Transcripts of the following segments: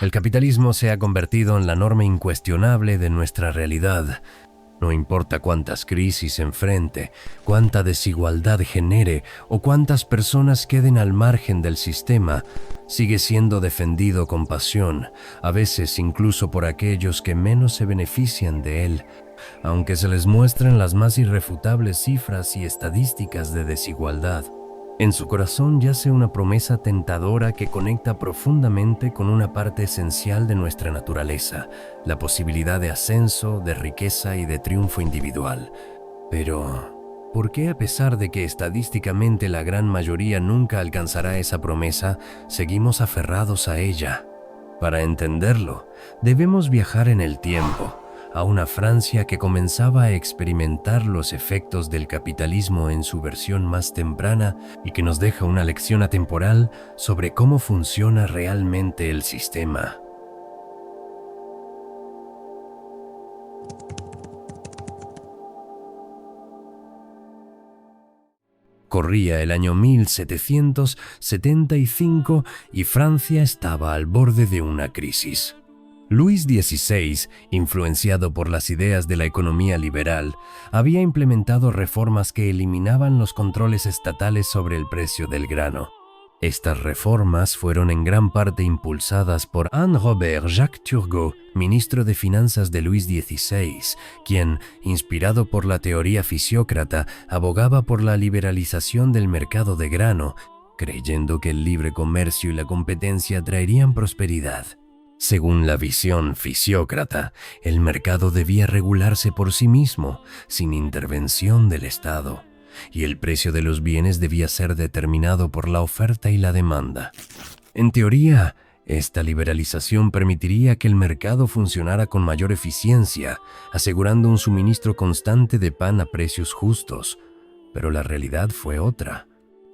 El capitalismo se ha convertido en la norma incuestionable de nuestra realidad. No importa cuántas crisis enfrente, cuánta desigualdad genere o cuántas personas queden al margen del sistema, sigue siendo defendido con pasión, a veces incluso por aquellos que menos se benefician de él, aunque se les muestren las más irrefutables cifras y estadísticas de desigualdad. En su corazón yace una promesa tentadora que conecta profundamente con una parte esencial de nuestra naturaleza, la posibilidad de ascenso, de riqueza y de triunfo individual. Pero, ¿por qué a pesar de que estadísticamente la gran mayoría nunca alcanzará esa promesa, seguimos aferrados a ella? Para entenderlo, debemos viajar en el tiempo, a una Francia que comenzaba a experimentar los efectos del capitalismo en su versión más temprana y que nos deja una lección atemporal sobre cómo funciona realmente el sistema. Corría el año 1775 y Francia estaba al borde de una crisis. Luis XVI, influenciado por las ideas de la economía liberal, había implementado reformas que eliminaban los controles estatales sobre el precio del grano. Estas reformas fueron en gran parte impulsadas por Anne-Robert Jacques Turgot, ministro de Finanzas de Luis XVI, quien, inspirado por la teoría fisiócrata, abogaba por la liberalización del mercado de grano, creyendo que el libre comercio y la competencia traerían prosperidad. Según la visión fisiócrata, el mercado debía regularse por sí mismo, sin intervención del Estado, y el precio de los bienes debía ser determinado por la oferta y la demanda. En teoría, esta liberalización permitiría que el mercado funcionara con mayor eficiencia, asegurando un suministro constante de pan a precios justos, pero la realidad fue otra.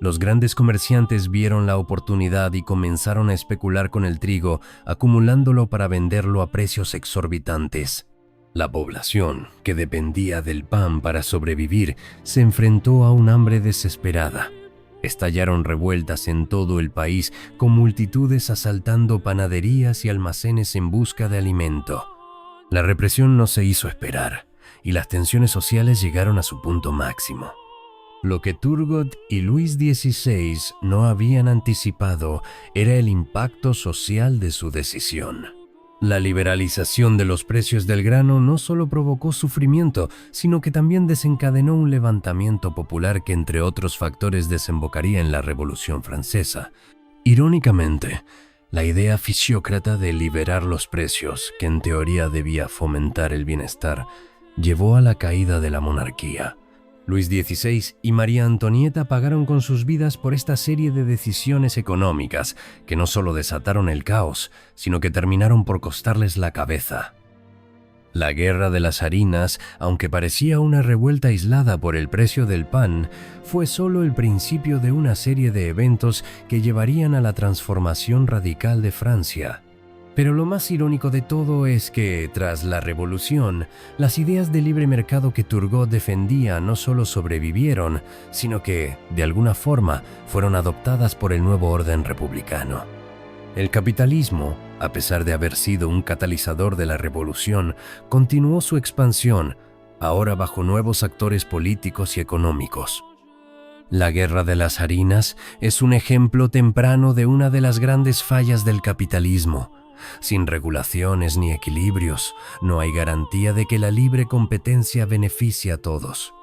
Los grandes comerciantes vieron la oportunidad y comenzaron a especular con el trigo, acumulándolo para venderlo a precios exorbitantes. La población, que dependía del pan para sobrevivir, se enfrentó a un hambre desesperada. Estallaron revueltas en todo el país, con multitudes asaltando panaderías y almacenes en busca de alimento. La represión no se hizo esperar, y las tensiones sociales llegaron a su punto máximo. Lo que Turgot y Luis XVI no habían anticipado era el impacto social de su decisión. La liberalización de los precios del grano no solo provocó sufrimiento, sino que también desencadenó un levantamiento popular que, entre otros factores, desembocaría en la Revolución Francesa. Irónicamente, la idea fisiócrata de liberar los precios, que en teoría debía fomentar el bienestar, llevó a la caída de la monarquía. Luis XVI y María Antonieta pagaron con sus vidas por esta serie de decisiones económicas que no solo desataron el caos, sino que terminaron por costarles la cabeza. La Guerra de las Harinas, aunque parecía una revuelta aislada por el precio del pan, fue solo el principio de una serie de eventos que llevarían a la transformación radical de Francia. Pero lo más irónico de todo es que, tras la revolución, las ideas de libre mercado que Turgot defendía no solo sobrevivieron, sino que, de alguna forma, fueron adoptadas por el nuevo orden republicano. El capitalismo, a pesar de haber sido un catalizador de la revolución, continuó su expansión, ahora bajo nuevos actores políticos y económicos. La Guerra de las Harinas es un ejemplo temprano de una de las grandes fallas del capitalismo. Sin regulaciones ni equilibrios, no hay garantía de que la libre competencia beneficie a todos.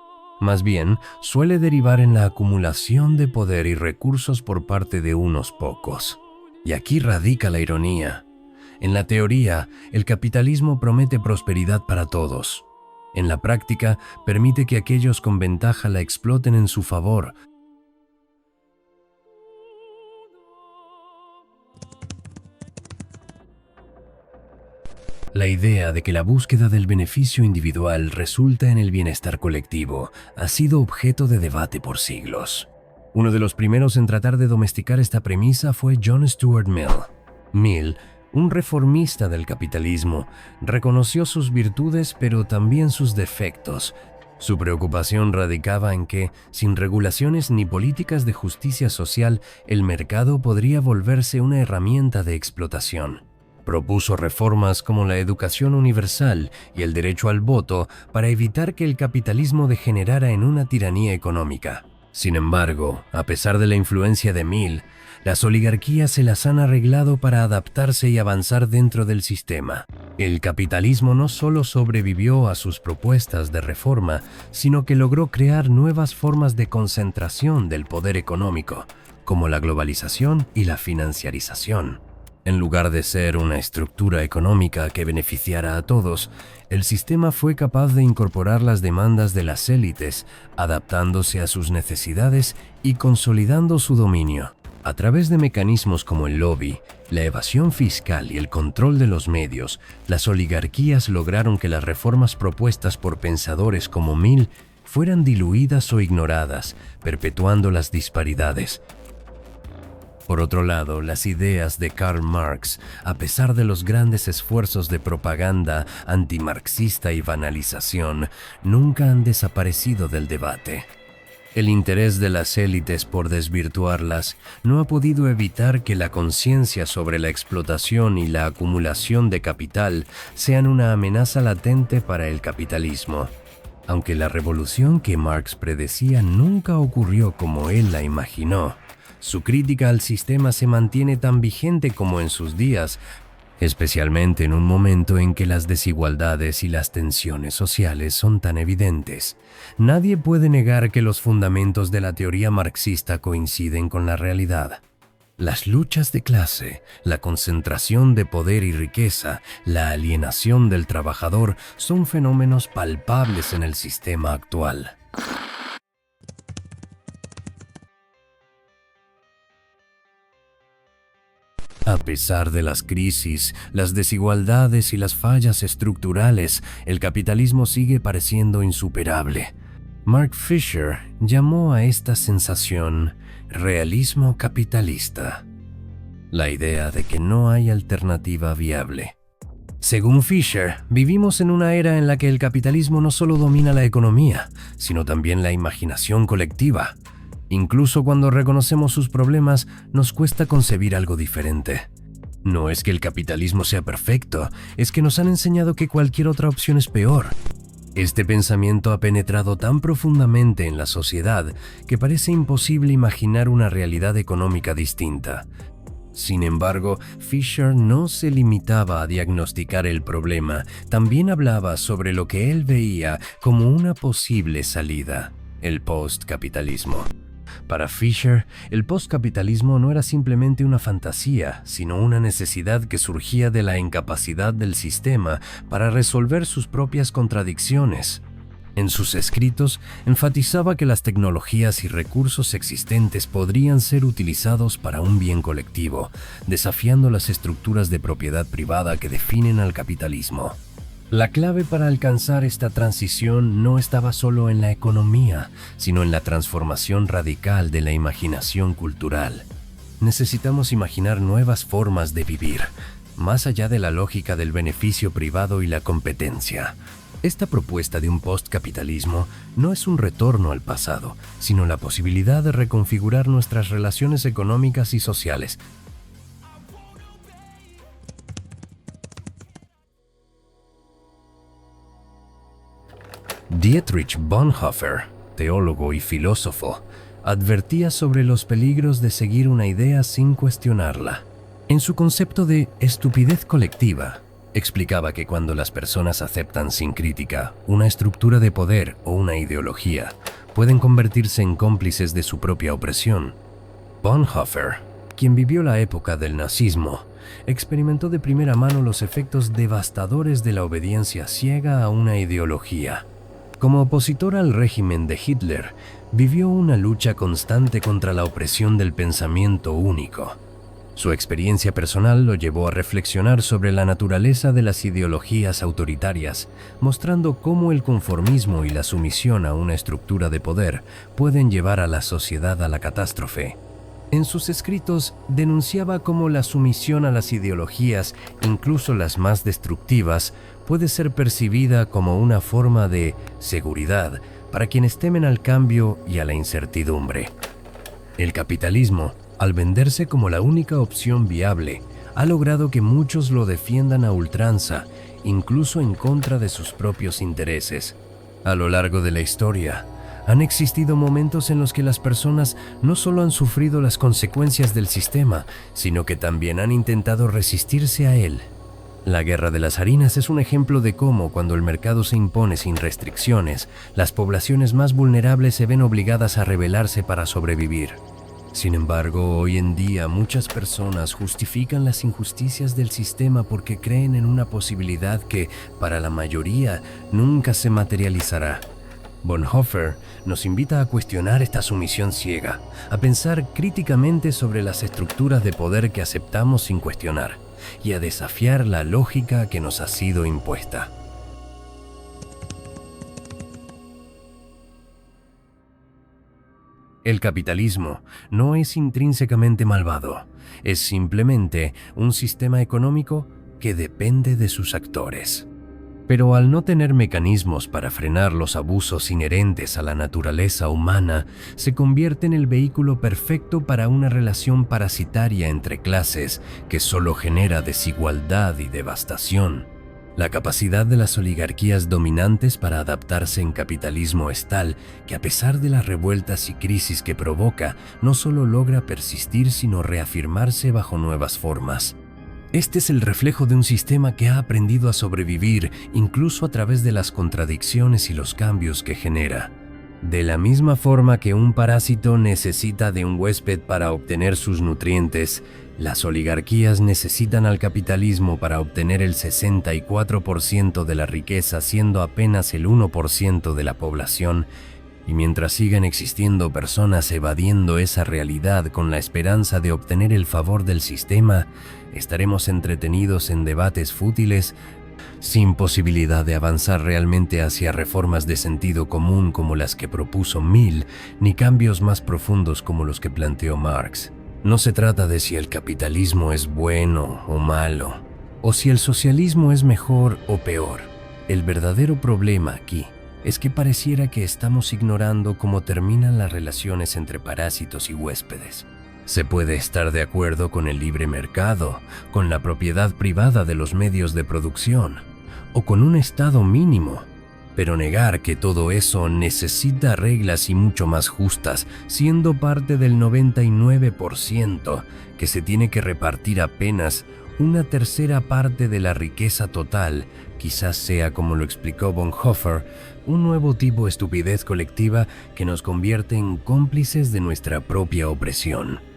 Más bien, suele derivar en la acumulación de poder y recursos por parte de unos pocos. Y aquí radica la ironía. En la teoría, el capitalismo promete prosperidad para todos. En la práctica, permite que aquellos con ventaja la exploten en su favor. La idea de que la búsqueda del beneficio individual resulta en el bienestar colectivo ha sido objeto de debate por siglos. Uno de los primeros en tratar de domesticar esta premisa fue John Stuart Mill. Mill, un reformista del capitalismo, reconoció sus virtudes pero también sus defectos. Su preocupación radicaba en que, sin regulaciones ni políticas de justicia social, el mercado podría volverse una herramienta de explotación. Propuso reformas como la educación universal y el derecho al voto para evitar que el capitalismo degenerara en una tiranía económica. Sin embargo, a pesar de la influencia de Mill, las oligarquías se las han arreglado para adaptarse y avanzar dentro del sistema. El capitalismo no solo sobrevivió a sus propuestas de reforma, sino que logró crear nuevas formas de concentración del poder económico, como la globalización y la financiarización. En lugar de ser una estructura económica que beneficiara a todos, el sistema fue capaz de incorporar las demandas de las élites, adaptándose a sus necesidades y consolidando su dominio. A través de mecanismos como el lobby, la evasión fiscal y el control de los medios, las oligarquías lograron que las reformas propuestas por pensadores como Mill fueran diluidas o ignoradas, perpetuando las disparidades. Por otro lado, las ideas de Karl Marx, a pesar de los grandes esfuerzos de propaganda antimarxista y banalización, nunca han desaparecido del debate. El interés de las élites por desvirtuarlas no ha podido evitar que la conciencia sobre la explotación y la acumulación de capital sean una amenaza latente para el capitalismo. Aunque la revolución que Marx predecía nunca ocurrió como él la imaginó, su crítica al sistema se mantiene tan vigente como en sus días, especialmente en un momento en que las desigualdades y las tensiones sociales son tan evidentes. Nadie puede negar que los fundamentos de la teoría marxista coinciden con la realidad. Las luchas de clase, la concentración de poder y riqueza, la alienación del trabajador son fenómenos palpables en el sistema actual. A pesar de las crisis, las desigualdades y las fallas estructurales, el capitalismo sigue pareciendo insuperable. Mark Fisher llamó a esta sensación realismo capitalista, la idea de que no hay alternativa viable. Según Fisher, vivimos en una era en la que el capitalismo no solo domina la economía, sino también la imaginación colectiva. Incluso cuando reconocemos sus problemas, nos cuesta concebir algo diferente. No es que el capitalismo sea perfecto, es que nos han enseñado que cualquier otra opción es peor. Este pensamiento ha penetrado tan profundamente en la sociedad que parece imposible imaginar una realidad económica distinta. Sin embargo, Fisher no se limitaba a diagnosticar el problema, también hablaba sobre lo que él veía como una posible salida: el postcapitalismo. Para Fisher, el postcapitalismo no era simplemente una fantasía, sino una necesidad que surgía de la incapacidad del sistema para resolver sus propias contradicciones. En sus escritos, enfatizaba que las tecnologías y recursos existentes podrían ser utilizados para un bien colectivo, desafiando las estructuras de propiedad privada que definen al capitalismo. La clave para alcanzar esta transición no estaba solo en la economía, sino en la transformación radical de la imaginación cultural. Necesitamos imaginar nuevas formas de vivir, más allá de la lógica del beneficio privado y la competencia. Esta propuesta de un postcapitalismo no es un retorno al pasado, sino la posibilidad de reconfigurar nuestras relaciones económicas y sociales. Dietrich Bonhoeffer, teólogo y filósofo, advertía sobre los peligros de seguir una idea sin cuestionarla. En su concepto de estupidez colectiva, explicaba que cuando las personas aceptan sin crítica una estructura de poder o una ideología, pueden convertirse en cómplices de su propia opresión. Bonhoeffer, quien vivió la época del nazismo, experimentó de primera mano los efectos devastadores de la obediencia ciega a una ideología. Como opositor al régimen de Hitler, vivió una lucha constante contra la opresión del pensamiento único. Su experiencia personal lo llevó a reflexionar sobre la naturaleza de las ideologías autoritarias, mostrando cómo el conformismo y la sumisión a una estructura de poder pueden llevar a la sociedad a la catástrofe. En sus escritos denunciaba cómo la sumisión a las ideologías, incluso las más destructivas, puede ser percibida como una forma de seguridad para quienes temen al cambio y a la incertidumbre. El capitalismo, al venderse como la única opción viable, ha logrado que muchos lo defiendan a ultranza, incluso en contra de sus propios intereses. A lo largo de la historia, han existido momentos en los que las personas no solo han sufrido las consecuencias del sistema, sino que también han intentado resistirse a él. La Guerra de las Harinas es un ejemplo de cómo, cuando el mercado se impone sin restricciones, las poblaciones más vulnerables se ven obligadas a rebelarse para sobrevivir. Sin embargo, hoy en día muchas personas justifican las injusticias del sistema porque creen en una posibilidad que, para la mayoría, nunca se materializará. Bonhoeffer nos invita a cuestionar esta sumisión ciega, a pensar críticamente sobre las estructuras de poder que aceptamos sin cuestionar, y a desafiar la lógica que nos ha sido impuesta. El capitalismo no es intrínsecamente malvado, es simplemente un sistema económico que depende de sus actores. Pero al no tener mecanismos para frenar los abusos inherentes a la naturaleza humana, se convierte en el vehículo perfecto para una relación parasitaria entre clases que solo genera desigualdad y devastación. La capacidad de las oligarquías dominantes para adaptarse en capitalismo es tal que, a pesar de las revueltas y crisis que provoca, no solo logra persistir sino reafirmarse bajo nuevas formas. Este es el reflejo de un sistema que ha aprendido a sobrevivir incluso a través de las contradicciones y los cambios que genera. De la misma forma que un parásito necesita de un huésped para obtener sus nutrientes, las oligarquías necesitan al capitalismo para obtener el 64% de la riqueza, siendo apenas el 1% de la población. Y mientras sigan existiendo personas evadiendo esa realidad con la esperanza de obtener el favor del sistema, estaremos entretenidos en debates fútiles, sin posibilidad de avanzar realmente hacia reformas de sentido común como las que propuso Mill, ni cambios más profundos como los que planteó Marx. No se trata de si el capitalismo es bueno o malo, o si el socialismo es mejor o peor. El verdadero problema aquí es que pareciera que estamos ignorando cómo terminan las relaciones entre parásitos y huéspedes. Se puede estar de acuerdo con el libre mercado, con la propiedad privada de los medios de producción, o con un Estado mínimo, pero negar que todo eso necesita reglas y mucho más justas, siendo parte del 99% que se tiene que repartir apenas una tercera parte de la riqueza total, quizás sea, como lo explicó Bonhoeffer, un nuevo tipo de estupidez colectiva que nos convierte en cómplices de nuestra propia opresión.